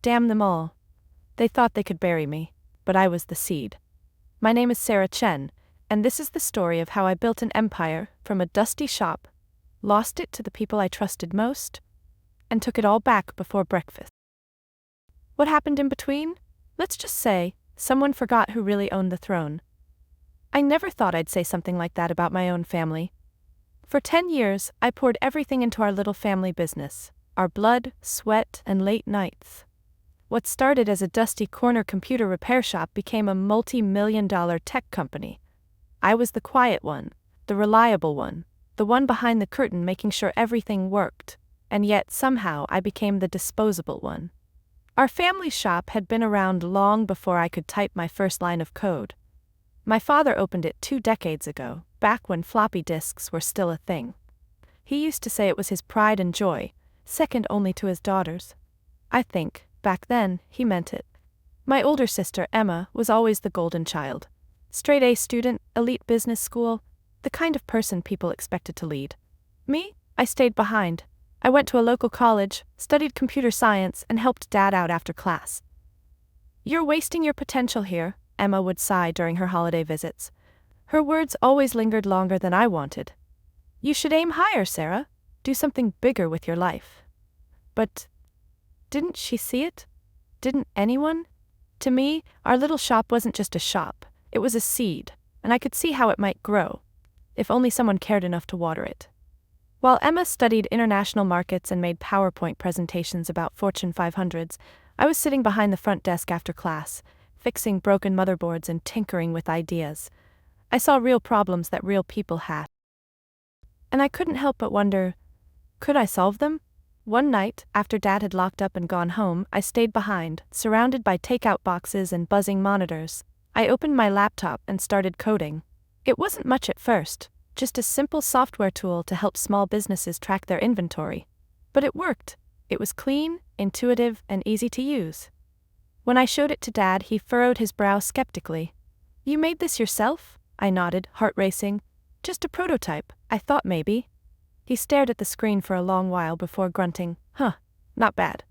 Damn them all. They thought they could bury me, but I was the seed. My name is Sarah Chen, and this is the story of how I built an empire from a dusty shop, lost it to the people I trusted most, and took it all back before breakfast. What happened in between? Let's just say, someone forgot who really owned the throne. I never thought I'd say something like that about my own family. For 10 years, I poured everything into our little family business, our blood, sweat, and late nights. What started as a dusty corner computer repair shop became a multi-million-dollar tech company. I was the quiet one, the reliable one, the one behind the curtain making sure everything worked, and yet somehow I became the disposable one. Our family shop had been around long before I could type my first line of code. My father opened it 2 decades ago, back when floppy disks were still a thing. He used to say it was his pride and joy, second only to his daughters. I think, back then, he meant it. My older sister, Emma, was always the golden child. Straight A student, elite business school, the kind of person people expected to lead. Me? I stayed behind. I went to a local college, studied computer science, and helped Dad out after class. "You're wasting your potential here," Emma would sigh during her holiday visits. Her words always lingered longer than I wanted. "You should aim higher, Sarah. Do something bigger with your life." But didn't she see it? Didn't anyone? To me, our little shop wasn't just a shop, it was a seed, and I could see how it might grow, if only someone cared enough to water it. While Emma studied international markets and made PowerPoint presentations about Fortune 500s, I was sitting behind the front desk after class, fixing broken motherboards and tinkering with ideas. I saw real problems that real people had. And I couldn't help but wonder, could I solve them? One night, after Dad had locked up and gone home, I stayed behind, surrounded by takeout boxes and buzzing monitors. I opened my laptop and started coding. It wasn't much at first, just a simple software tool to help small businesses track their inventory. But it worked. It was clean, intuitive, and easy to use. When I showed it to Dad, he furrowed his brow skeptically. "You made this yourself?" I nodded, heart racing. "Just a prototype, I thought maybe." He stared at the screen for a long while before grunting, not bad.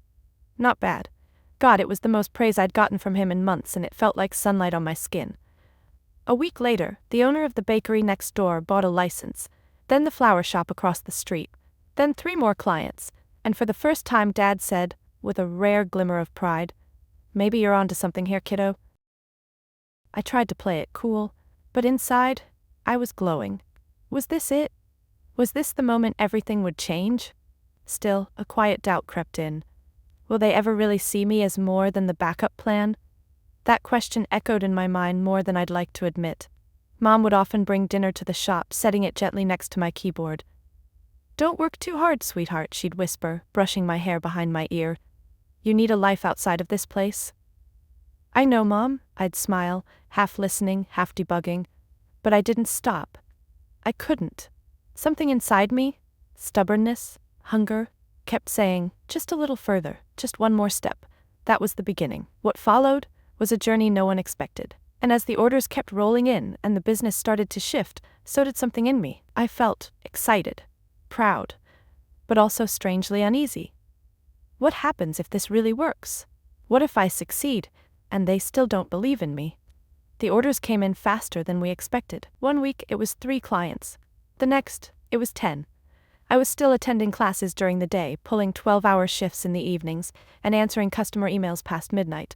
Not bad. God, it was the most praise I'd gotten from him in months, and it felt like sunlight on my skin. A week later, the owner of the bakery next door bought a license, then the flower shop across the street, then 3 more clients, and for the first time Dad said, with a rare glimmer of pride, "Maybe you're onto something here, kiddo." I tried to play it cool, but inside, I was glowing. Was this it? Was this the moment everything would change? Still, a quiet doubt crept in. Will they ever really see me as more than the backup plan? That question echoed in my mind more than I'd like to admit. Mom would often bring dinner to the shop, setting it gently next to my keyboard. "Don't work too hard, sweetheart," she'd whisper, brushing my hair behind my ear. "You need a life outside of this place." "I know, Mom," I'd smile, half listening, half debugging. But I didn't stop. I couldn't. Something inside me, stubbornness, hunger, kept saying, just a little further, just one more step. That was the beginning. What followed was a journey no one expected. And as the orders kept rolling in and the business started to shift, so did something in me. I felt excited, proud, but also strangely uneasy. What happens if this really works? What if I succeed, and they still don't believe in me? The orders came in faster than we expected. One week it was 3 clients. The next, it was 10. I was still attending classes during the day, pulling 12-hour shifts in the evenings, and answering customer emails past midnight.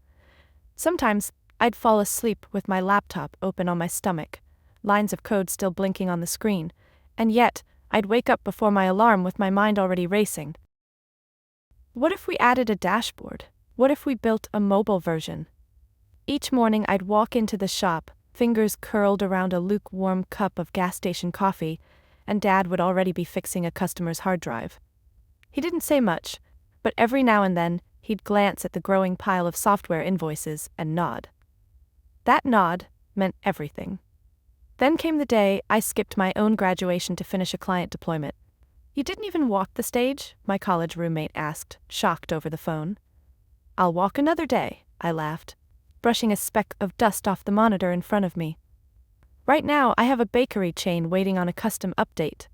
Sometimes, I'd fall asleep with my laptop open on my stomach, lines of code still blinking on the screen, and yet, I'd wake up before my alarm with my mind already racing. What if we added a dashboard? What if we built a mobile version? Each morning I'd walk into the shop, fingers curled around a lukewarm cup of gas station coffee, and Dad would already be fixing a customer's hard drive. He didn't say much, but every now and then, he'd glance at the growing pile of software invoices and nod. That nod meant everything. Then came the day I skipped my own graduation to finish a client deployment. "You didn't even walk the stage?" my college roommate asked, shocked over the phone. "I'll walk another day," I laughed, brushing a speck of dust off the monitor in front of me. Right now, I have a bakery chain waiting on a custom update.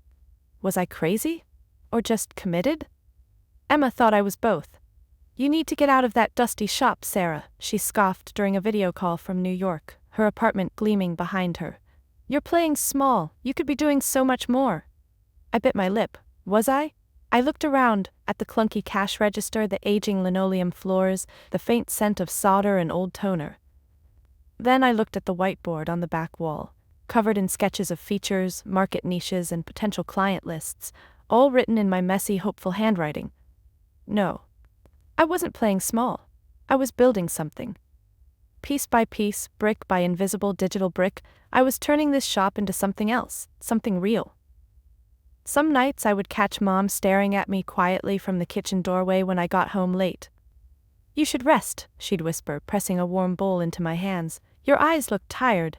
Was I crazy? Or just committed? Emma thought I was both. "You need to get out of that dusty shop, Sarah," she scoffed during a video call from New York, her apartment gleaming behind her. "You're playing small, you could be doing so much more." I bit my lip. Was I? I looked around, at the clunky cash register, the aging linoleum floors, the faint scent of solder and old toner. Then I looked at the whiteboard on the back wall, covered in sketches of features, market niches, and potential client lists, all written in my messy, hopeful handwriting. No. I wasn't playing small. I was building something. Piece by piece, brick by invisible digital brick, I was turning this shop into something else, something real. Some nights I would catch Mom staring at me quietly from the kitchen doorway when I got home late. "You should rest," she'd whisper, pressing a warm bowl into my hands. "Your eyes look tired."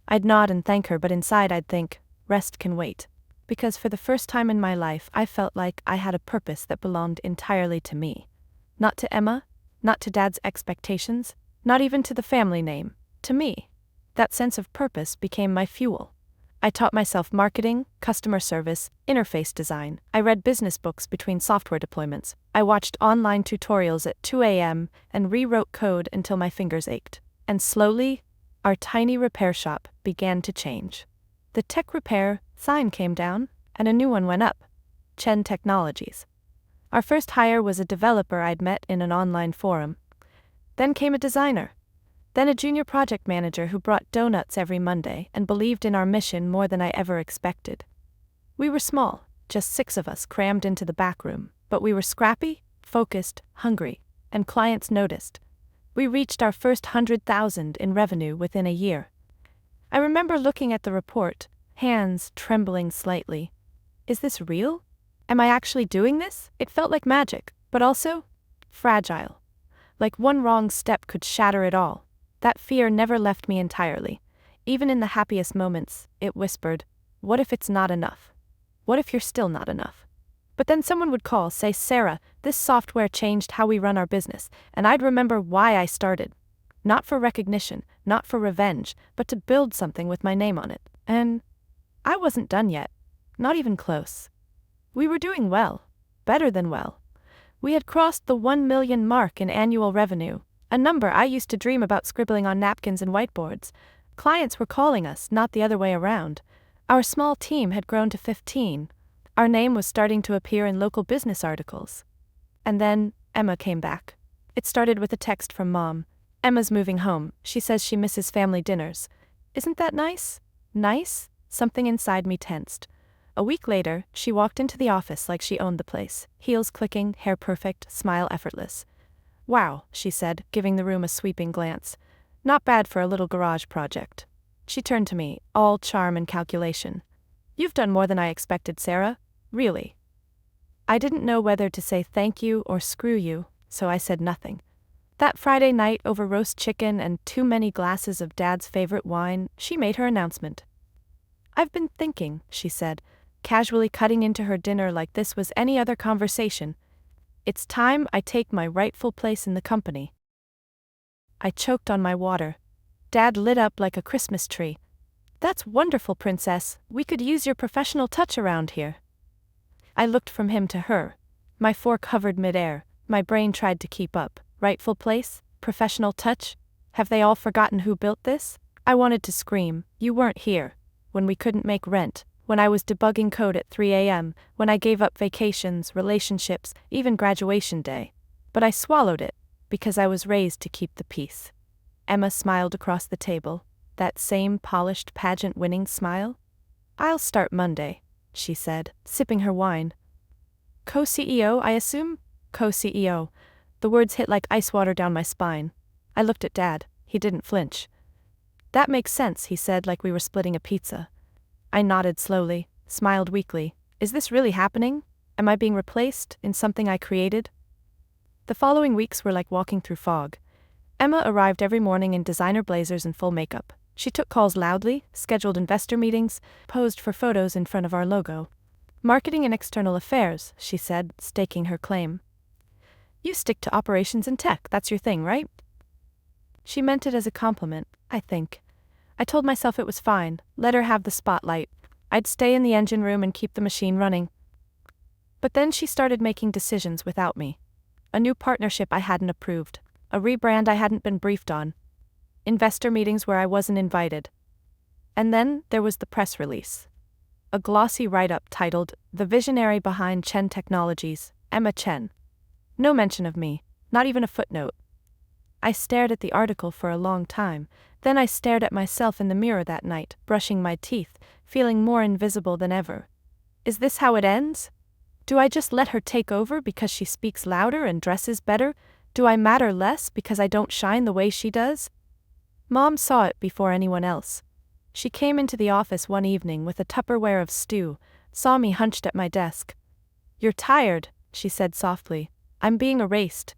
I'd nod and thank her, but inside I'd think, rest can wait. Because for the first time in my life I felt like I had a purpose that belonged entirely to me. Not to Emma, not to Dad's expectations, not even to the family name, to me. That sense of purpose became my fuel. I taught myself marketing, customer service, interface design. I read business books between software deployments. I watched online tutorials at 2 a.m. and rewrote code until my fingers ached. And slowly, our tiny repair shop began to change. The tech repair sign came down, and a new one went up. Chen Technologies. Our first hire was a developer I'd met in an online forum. Then came a designer. Then a junior project manager who brought donuts every Monday and believed in our mission more than I ever expected. We were small, just 6 of us crammed into the back room, but we were scrappy, focused, hungry, and clients noticed. We reached our first 100,000 in revenue within a year. I remember looking at the report, hands trembling slightly. Is this real? Am I actually doing this? It felt like magic, but also fragile. Like one wrong step could shatter it all. That fear never left me entirely. Even in the happiest moments, it whispered, "What if it's not enough? What if you're still not enough?" But then someone would call, say, "Sarah, this software changed how we run our business," and I'd remember why I started. Not for recognition, not for revenge, but to build something with my name on it. And I wasn't done yet. Not even close. We were doing well. Better than well. We had crossed the 1 million mark in annual revenue, a number I used to dream about scribbling on napkins and whiteboards. Clients were calling us, not the other way around. Our small team had grown to 15. Our name was starting to appear in local business articles. And then, Emma came back. It started with a text from Mom. "Emma's moving home. She says she misses family dinners." Isn't that nice? Nice? Something inside me tensed. A week later, she walked into the office like she owned the place, heels clicking, hair perfect, smile effortless. "Wow," she said, giving the room a sweeping glance. "Not bad for a little garage project." She turned to me, all charm and calculation. "You've done more than I expected, Sarah. Really." I didn't know whether to say thank you or screw you, so I said nothing. That Friday night, over roast chicken and too many glasses of Dad's favorite wine, she made her announcement. "I've been thinking," she said, casually cutting into her dinner like this was any other conversation. "It's time I take my rightful place in the company." I choked on my water. Dad lit up like a Christmas tree. "That's wonderful, Princess. We could use your professional touch around here." I looked from him to her. My fork hovered midair. My brain tried to keep up. Rightful place? Professional touch? Have they all forgotten who built this? I wanted to scream, "You weren't here," when we couldn't make rent, when I was debugging code at 3 a.m., when I gave up vacations, relationships, even graduation day. But I swallowed it, because I was raised to keep the peace. Emma smiled across the table, that same polished pageant-winning smile. "I'll start Monday," she said, sipping her wine. "Co-CEO, I assume?" "Co-CEO." The words hit like ice water down my spine. I looked at Dad. He didn't flinch. "That makes sense," he said like we were splitting a pizza. I nodded slowly, smiled weakly. Is this really happening? Am I being replaced in something I created? The following weeks were like walking through fog. Emma arrived every morning in designer blazers and full makeup. She took calls loudly, scheduled investor meetings, posed for photos in front of our logo. "Marketing and external affairs," she said, staking her claim. "You stick to operations and tech, that's your thing, right?" She meant it as a compliment, I think. I told myself it was fine, let her have the spotlight. I'd stay in the engine room and keep the machine running. But then she started making decisions without me. A new partnership I hadn't approved. A rebrand I hadn't been briefed on. Investor meetings where I wasn't invited. And then there was the press release. A glossy write-up titled, "The Visionary Behind Chen Technologies, Emma Chen." No mention of me, not even a footnote. I stared at the article for a long time, then I stared at myself in the mirror that night, brushing my teeth, feeling more invisible than ever. Is this how it ends? Do I just let her take over because she speaks louder and dresses better? Do I matter less because I don't shine the way she does? Mom saw it before anyone else. She came into the office one evening with a Tupperware of stew, saw me hunched at my desk. "You're tired," she said softly. "I'm being erased."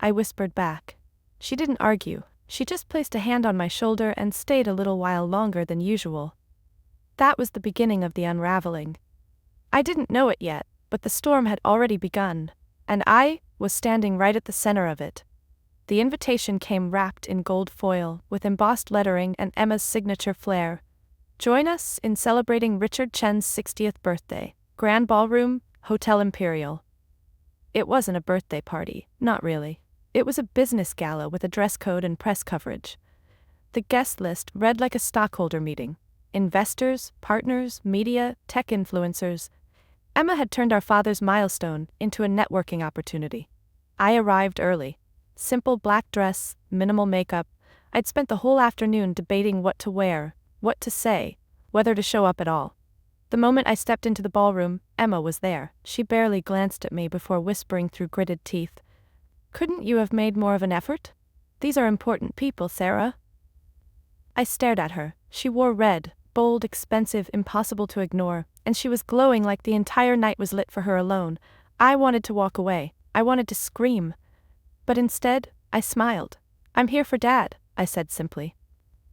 I whispered back. She didn't argue, she just placed a hand on my shoulder and stayed a little while longer than usual. That was the beginning of the unraveling. I didn't know it yet, but the storm had already begun, and I was standing right at the center of it. The invitation came wrapped in gold foil, with embossed lettering and Emma's signature flair. "Join us in celebrating Richard Chen's 60th birthday. Grand Ballroom, Hotel Imperial." It wasn't a birthday party, not really. It was a business gala with a dress code and press coverage. The guest list read like a stockholder meeting. Investors, partners, media, tech influencers. Emma had turned our father's milestone into a networking opportunity. I arrived early. Simple black dress, minimal makeup. I'd spent the whole afternoon debating what to wear, what to say, whether to show up at all. The moment I stepped into the ballroom, Emma was there. She barely glanced at me before whispering through gritted teeth, "Couldn't you have made more of an effort? These are important people, Sarah." I stared at her. She wore red, bold, expensive, impossible to ignore, and she was glowing like the entire night was lit for her alone. I wanted to walk away. I wanted to scream. But instead, I smiled. "I'm here for Dad," I said simply.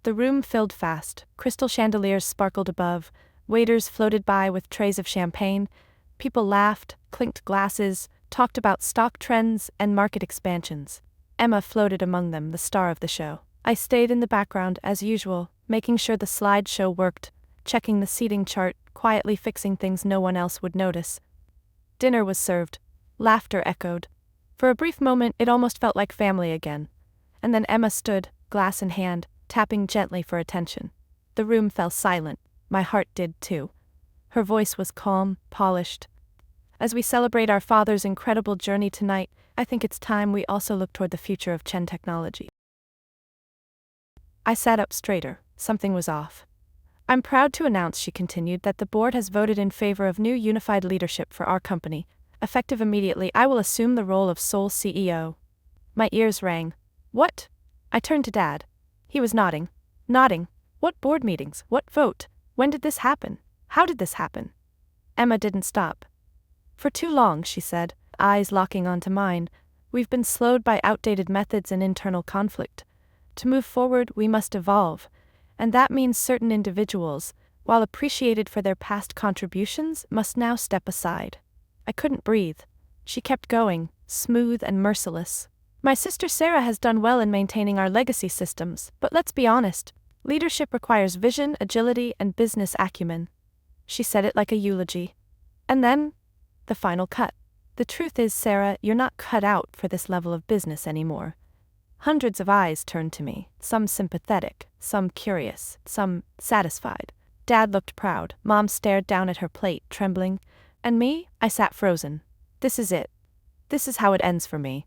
The room filled fast. Crystal chandeliers sparkled above. Waiters floated by with trays of champagne. People laughed, clinked glasses, talked about stock trends and market expansions. Emma floated among them, the star of the show. I stayed in the background as usual, making sure the slideshow worked, checking the seating chart, quietly fixing things no one else would notice. Dinner was served. Laughter echoed. For a brief moment it almost felt like family again. And then Emma stood, glass in hand, tapping gently for attention. The room fell silent. My heart did too. Her voice was calm, polished. "As we celebrate our father's incredible journey tonight, I think it's time we also look toward the future of Chen Technology." I sat up straighter. Something was off. "I'm proud to announce," she continued, "that the board has voted in favor of new unified leadership for our company. Effective immediately, I will assume the role of sole CEO." My ears rang. "What?" I turned to Dad. He was nodding. Nodding. "What board meetings? What vote? When did this happen? How did this happen?" Emma didn't stop. "For too long," she said, eyes locking onto mine. "We've been slowed by outdated methods and internal conflict. To move forward, we must evolve, and that means certain individuals, while appreciated for their past contributions, must now step aside." I couldn't breathe. She kept going, smooth and merciless. "My sister Sarah has done well in maintaining our legacy systems, but let's be honest, leadership requires vision, agility, and business acumen." She said it like a eulogy. And then, the final cut. "The truth is, Sarah, you're not cut out for this level of business anymore." Hundreds of eyes turned to me, some sympathetic, some curious, some satisfied. Dad looked proud. Mom stared down at her plate, trembling. And me, I sat frozen. This is it. This is how it ends for me.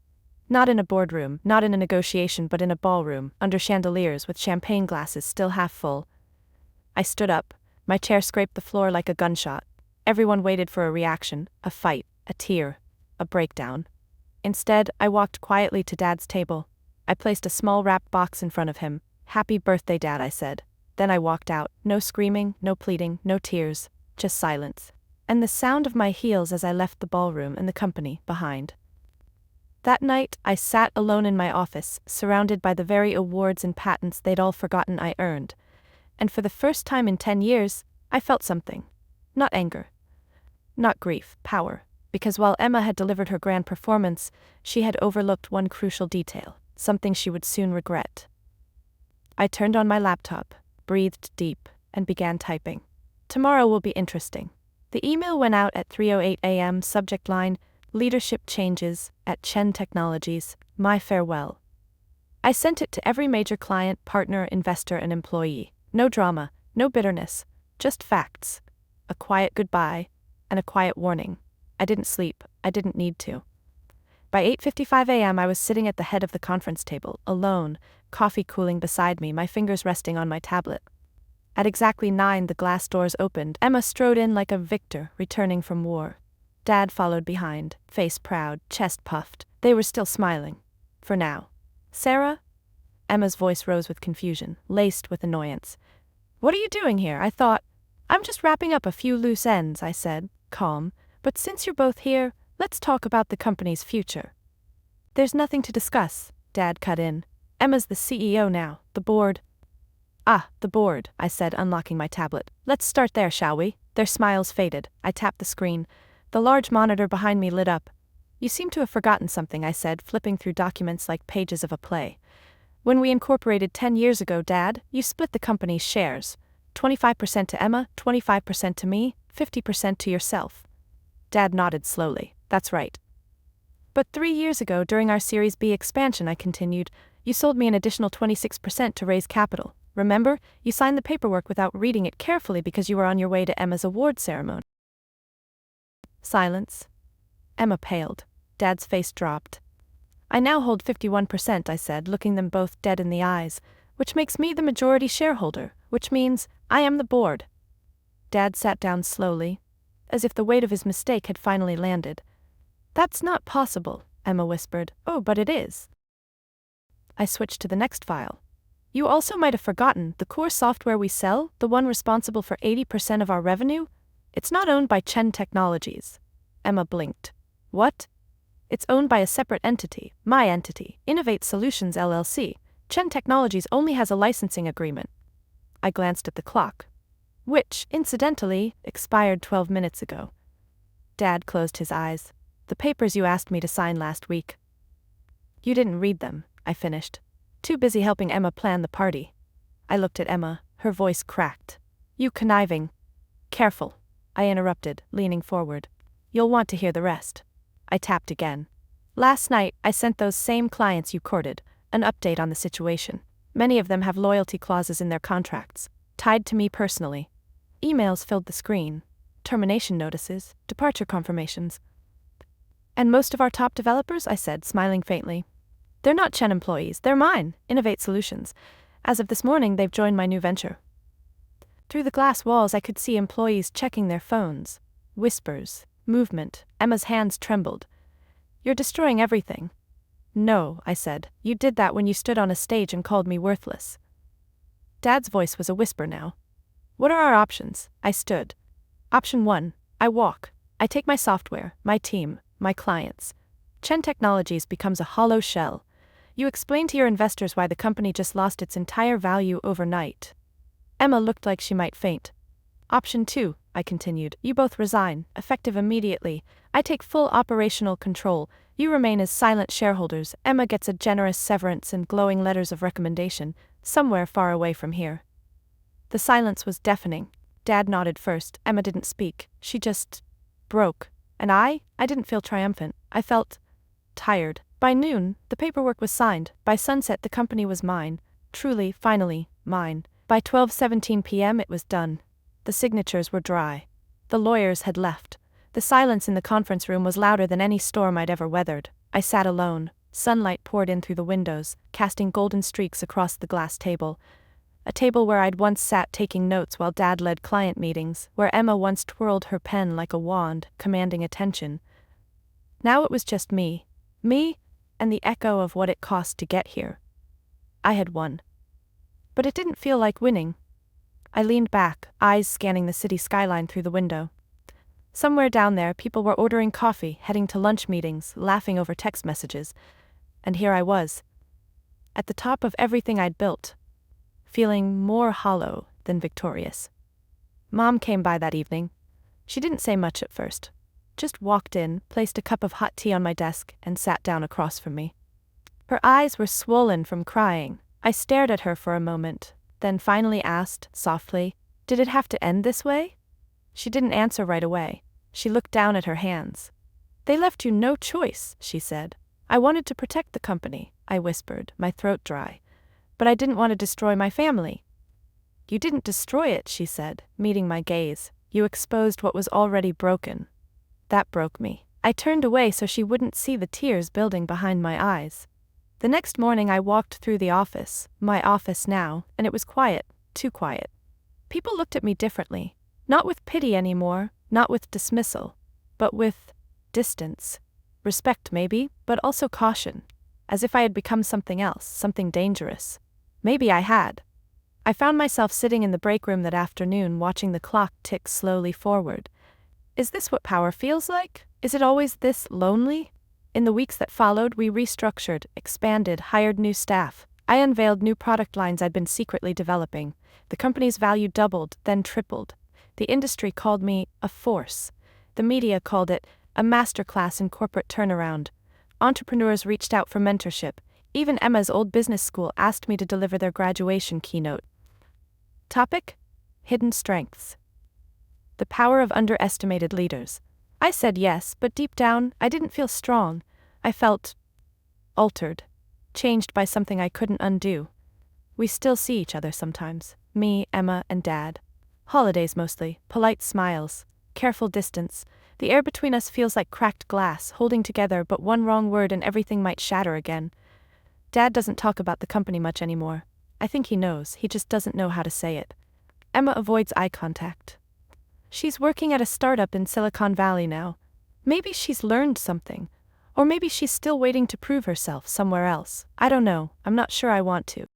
Not in a boardroom, not in a negotiation, but in a ballroom, under chandeliers with champagne glasses still half full. I stood up. My chair scraped the floor like a gunshot. Everyone waited for a reaction, a fight, a tear, a breakdown. Instead, I walked quietly to Dad's table. I placed a small wrapped box in front of him. "Happy birthday, Dad," I said. Then I walked out. No screaming, no pleading, no tears, just silence. And the sound of my heels as I left the ballroom and the company behind. That night, I sat alone in my office, surrounded by the very awards and patents they'd all forgotten I earned. And for the first time in 10 years, I felt something. Not anger. Not grief, power. Because while Emma had delivered her grand performance, she had overlooked one crucial detail, something she would soon regret. I turned on my laptop, breathed deep, and began typing. "Tomorrow will be interesting." The email went out at 3:08 a.m. Subject line, Leadership changes at Chen Technologies, my farewell. I sent it to every major client, partner, investor, and employee. No drama, no bitterness, just facts. A quiet goodbye, and a quiet warning. I didn't sleep, I didn't need to. By 8:55 a.m. I was sitting at the head of the conference table, alone, coffee cooling beside me, my fingers resting on my tablet. At exactly 9 the glass doors opened. Emma strode in like a victor returning from war. Dad followed behind, face proud, chest puffed. They were still smiling. For now. Sarah? Emma's voice rose with confusion, laced with annoyance. What are you doing here? I thought. I'm just wrapping up a few loose ends, I said, calm. But since you're both here, let's talk about the company's future. There's nothing to discuss, Dad cut in. Emma's the CEO now, the board. Ah, the board, I said, unlocking my tablet. Let's start there, shall we? Their smiles faded. I tapped the screen. The large monitor behind me lit up. You seem to have forgotten something, I said, flipping through documents like pages of a play. When we incorporated 10 years ago, Dad, you split the company's shares. 25% to Emma, 25% to me, 50% to yourself. Dad nodded slowly. That's right. But 3 years ago, during our Series B expansion, I continued, you sold me an additional 26% to raise capital. Remember, you signed the paperwork without reading it carefully because you were on your way to Emma's award ceremony. Silence. Emma paled. Dad's face dropped. I now hold 51%, I said, looking them both dead in the eyes, which makes me the majority shareholder, which means I am the board. Dad sat down slowly, as if the weight of his mistake had finally landed. That's not possible, Emma whispered. Oh, but it is. I switched to the next file. You also might have forgotten the core software we sell, the one responsible for 80% of our revenue? It's not owned by Chen Technologies. Emma blinked. What? It's owned by a separate entity, my entity, Innovate Solutions LLC. Chen Technologies only has a licensing agreement. I glanced at the clock, which, incidentally, expired 12 minutes ago. Dad closed his eyes. The papers you asked me to sign last week. You didn't read them, I finished. Too busy helping Emma plan the party. I looked at Emma, her voice cracked. You conniving. Careful, I interrupted, leaning forward. You'll want to hear the rest. I tapped again. Last night, I sent those same clients you courted an update on the situation. Many of them have loyalty clauses in their contracts, tied to me personally. Emails filled the screen. Termination notices, departure confirmations. And most of our top developers, I said, smiling faintly. They're not Chen employees, they're mine, Innovate Solutions. As of this morning, they've joined my new venture. Through the glass walls, I could see employees checking their phones. Whispers, movement. Emma's hands trembled. You're destroying everything. No, I said. You did that when you stood on a stage and called me worthless. Dad's voice was a whisper now. What are our options? I stood. Option 1. I walk. I take my software, my team, my clients. Chen Technologies becomes a hollow shell. You explain to your investors why the company just lost its entire value overnight. Emma looked like she might faint. Option 2, I continued. You both resign, effective immediately. I take full operational control. You remain as silent shareholders. Emma gets a generous severance and glowing letters of recommendation, somewhere far away from here. The silence was deafening. Dad nodded first. Emma didn't speak. She just broke. And I didn't feel triumphant. I felt tired. By noon, the paperwork was signed. By sunset, the company was mine. Truly, finally, mine. By 12:17 p.m. it was done. The signatures were dry. The lawyers had left. The silence in the conference room was louder than any storm I'd ever weathered. I sat alone. Sunlight poured in through the windows, casting golden streaks across the glass table. A table where I'd once sat taking notes while Dad led client meetings, where Emma once twirled her pen like a wand, commanding attention. Now it was just me. Me, and the echo of what it cost to get here. I had won. But it didn't feel like winning. I leaned back, eyes scanning the city skyline through the window. Somewhere down there, people were ordering coffee, heading to lunch meetings, laughing over text messages. And here I was, at the top of everything I'd built, feeling more hollow than victorious. Mom came by that evening. She didn't say much at first. Just walked in, placed a cup of hot tea on my desk, and sat down across from me. Her eyes were swollen from crying. I stared at her for a moment, then finally asked, softly, "Did it have to end this way?" She didn't answer right away. She looked down at her hands. They left you no choice, she said. I wanted to protect the company, I whispered, my throat dry. But I didn't want to destroy my family. You didn't destroy it, she said, meeting my gaze. You exposed what was already broken. That broke me. I turned away so she wouldn't see the tears building behind my eyes. The next morning I walked through the office, my office now, and it was quiet, too quiet. People looked at me differently, not with pity anymore, not with dismissal, but with distance. Respect maybe, but also caution, as if I had become something else, something dangerous. Maybe I had. I found myself sitting in the break room that afternoon watching the clock tick slowly forward. Is this what power feels like? Is it always this lonely? In the weeks that followed, we restructured, expanded, hired new staff. I unveiled new product lines I'd been secretly developing. The company's value doubled, then tripled. The industry called me a force. The media called it a masterclass in corporate turnaround. Entrepreneurs reached out for mentorship. Even Emma's old business school asked me to deliver their graduation keynote. Topic: Hidden strengths. The power of underestimated leaders. I said yes, but deep down, I didn't feel strong. I felt altered, changed by something I couldn't undo. We still see each other sometimes, me, Emma, and Dad. Holidays mostly, polite smiles, careful distance. The air between us feels like cracked glass, holding together, but one wrong word and everything might shatter again. Dad doesn't talk about the company much anymore. I think he knows, he just doesn't know how to say it. Emma avoids eye contact. She's working at a startup in Silicon Valley now. Maybe she's learned something. Or maybe she's still waiting to prove herself somewhere else. I don't know, I'm not sure I want to.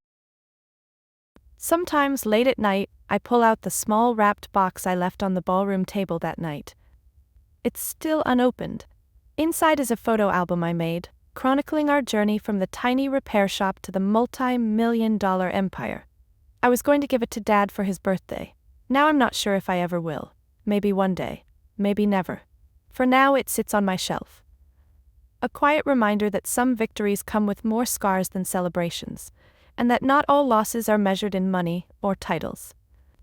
Sometimes late at night, I pull out the small wrapped box I left on the ballroom table that night. It's still unopened. Inside is a photo album I made, chronicling our journey from the tiny repair shop to the multi-million-dollar empire. I was going to give it to Dad for his birthday. Now I'm not sure if I ever will. Maybe one day. Maybe never. For now it sits on my shelf. A quiet reminder that some victories come with more scars than celebrations, and that not all losses are measured in money or titles.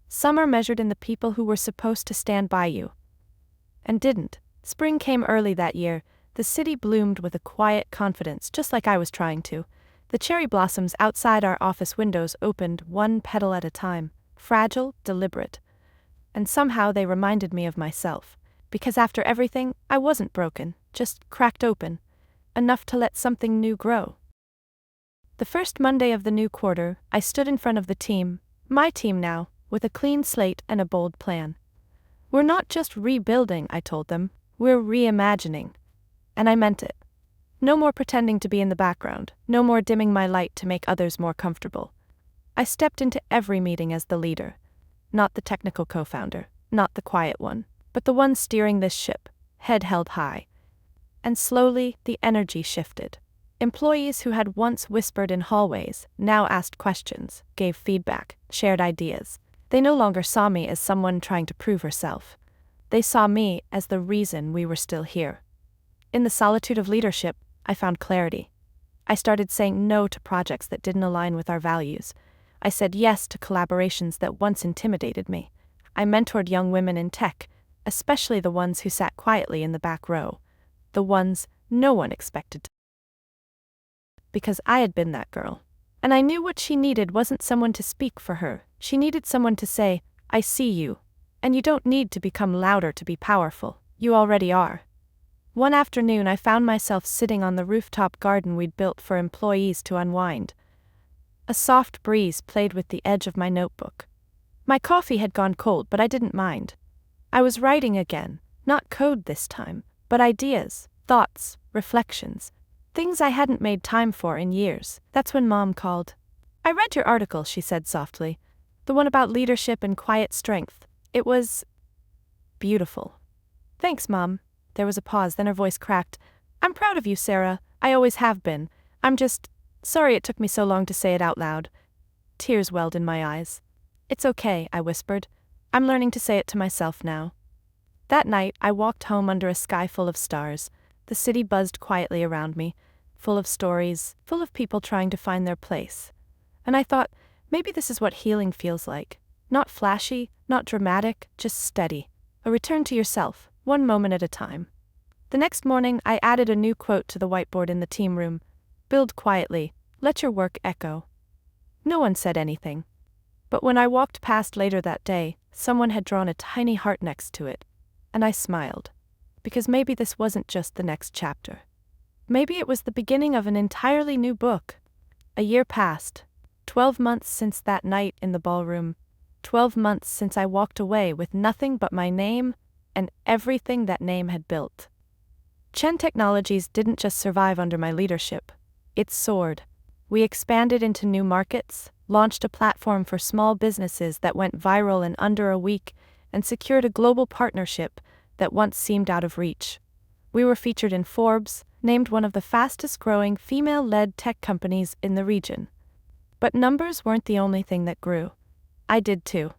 Some are measured in the people who were supposed to stand by you. And didn't. Spring came early that year. The city bloomed with a quiet confidence, just like I was trying to. The cherry blossoms outside our office windows opened one petal at a time, fragile, deliberate. And somehow they reminded me of myself. Because after everything, I wasn't broken, just cracked open. Enough to let something new grow. The first Monday of the new quarter, I stood in front of the team, my team now, with a clean slate and a bold plan. We're not just rebuilding, I told them, we're reimagining. And I meant it. No more pretending to be in the background, no more dimming my light to make others more comfortable. I stepped into every meeting as the leader. Not the technical co-founder, not the quiet one, but the one steering this ship, head held high. And slowly, the energy shifted. Employees who had once whispered in hallways now asked questions, gave feedback, shared ideas. They no longer saw me as someone trying to prove herself. They saw me as the reason we were still here. In the solitude of leadership, I found clarity. I started saying no to projects that didn't align with our values. I said yes to collaborations that once intimidated me. I mentored young women in tech, especially the ones who sat quietly in the back row. The ones no one expected to. Because I had been that girl. And I knew what she needed wasn't someone to speak for her. She needed someone to say, I see you. And you don't need to become louder to be powerful. You already are. One afternoon I found myself sitting on the rooftop garden we'd built for employees to unwind. A soft breeze played with the edge of my notebook. My coffee had gone cold, but I didn't mind. I was writing again, not code this time, but ideas, thoughts, reflections, things I hadn't made time for in years. That's when Mom called. I read your article, she said softly. The one about leadership and quiet strength. It was beautiful. Thanks, Mom. There was a pause, then her voice cracked. I'm proud of you, Sarah. I always have been. I'm just sorry it took me so long to say it out loud. Tears welled in my eyes. It's okay, I whispered. I'm learning to say it to myself now. That night, I walked home under a sky full of stars. The city buzzed quietly around me, full of stories, full of people trying to find their place. And I thought, maybe this is what healing feels like. Not flashy, not dramatic, just steady. A return to yourself, one moment at a time. The next morning, I added a new quote to the whiteboard in the team room: "Build quietly, let your work echo." No one said anything. But when I walked past later that day, someone had drawn a tiny heart next to it, and I smiled. Because maybe this wasn't just the next chapter. Maybe it was the beginning of an entirely new book. A year passed. 12 months since that night in the ballroom. 12 months since I walked away with nothing but my name and everything that name had built. Chen Technologies didn't just survive under my leadership. It soared. We expanded into new markets, launched a platform for small businesses that went viral in under a week, and secured a global partnership that once seemed out of reach. We were featured in Forbes, named one of the fastest-growing female-led tech companies in the region. But numbers weren't the only thing that grew. I did too.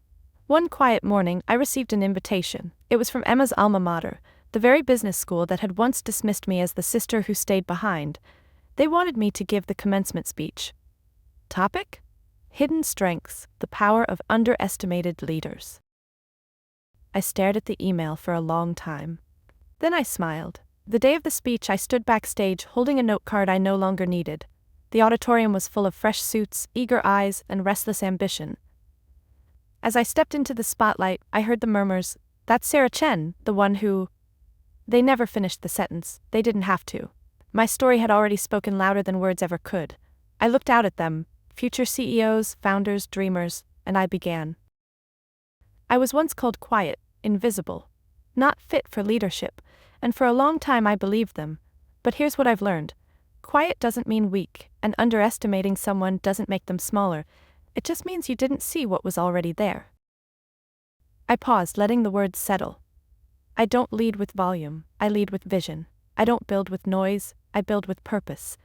One quiet morning, I received an invitation. It was from Emma's alma mater, the very business school that had once dismissed me as the sister who stayed behind. They wanted me to give the commencement speech. Topic? Hidden strengths, the power of underestimated leaders. I stared at the email for a long time. Then I smiled. The day of the speech, I stood backstage holding a note card I no longer needed. The auditorium was full of fresh suits, eager eyes, and restless ambition. As I stepped into the spotlight, I heard the murmurs, "That's Sarah Chen, the one who..." They never finished the sentence. They didn't have to. My story had already spoken louder than words ever could. I looked out at them, future CEOs, founders, dreamers, and I began. I was once called quiet, invisible, not fit for leadership, and for a long time I believed them. But here's what I've learned. Quiet doesn't mean weak, and underestimating someone doesn't make them smaller. It just means you didn't see what was already there. I paused, letting the words settle. I don't lead with volume, I lead with vision. I don't build with noise, I build with purpose.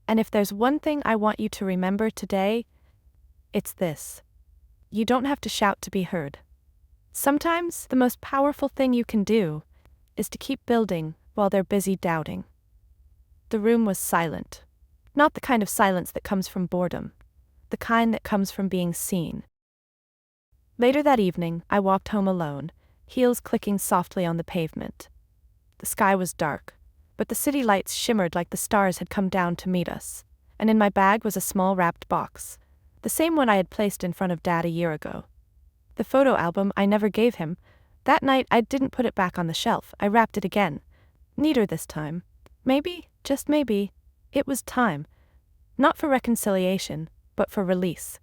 And if there's one thing I want you to remember today, it's this. You don't have to shout to be heard. Sometimes the most powerful thing you can do is to keep building while they're busy doubting. The room was silent. Not the kind of silence that comes from boredom. The kind that comes from being seen. Later that evening, I walked home alone, heels clicking softly on the pavement. The sky was dark, but the city lights shimmered like the stars had come down to meet us, and in my bag was a small wrapped box, the same one I had placed in front of Dad a year ago. The photo album I never gave him. That night I didn't put it back on the shelf, I wrapped it again. Neater this time. Maybe, just maybe, it was time. Not for reconciliation, but for release.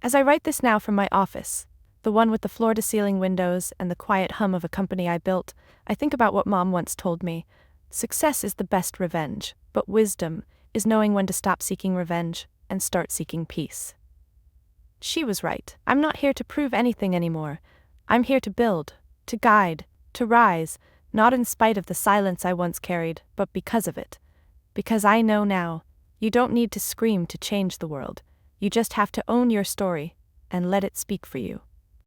As I write this now from my office, the one with the floor-to-ceiling windows and the quiet hum of a company I built, I think about what Mom once told me. Success is the best revenge, but wisdom is knowing when to stop seeking revenge and start seeking peace. She was right. I'm not here to prove anything anymore. I'm here to build, to guide, to rise, not in spite of the silence I once carried, but because of it. Because I know now, you don't need to scream to change the world. You just have to own your story and let it speak for you.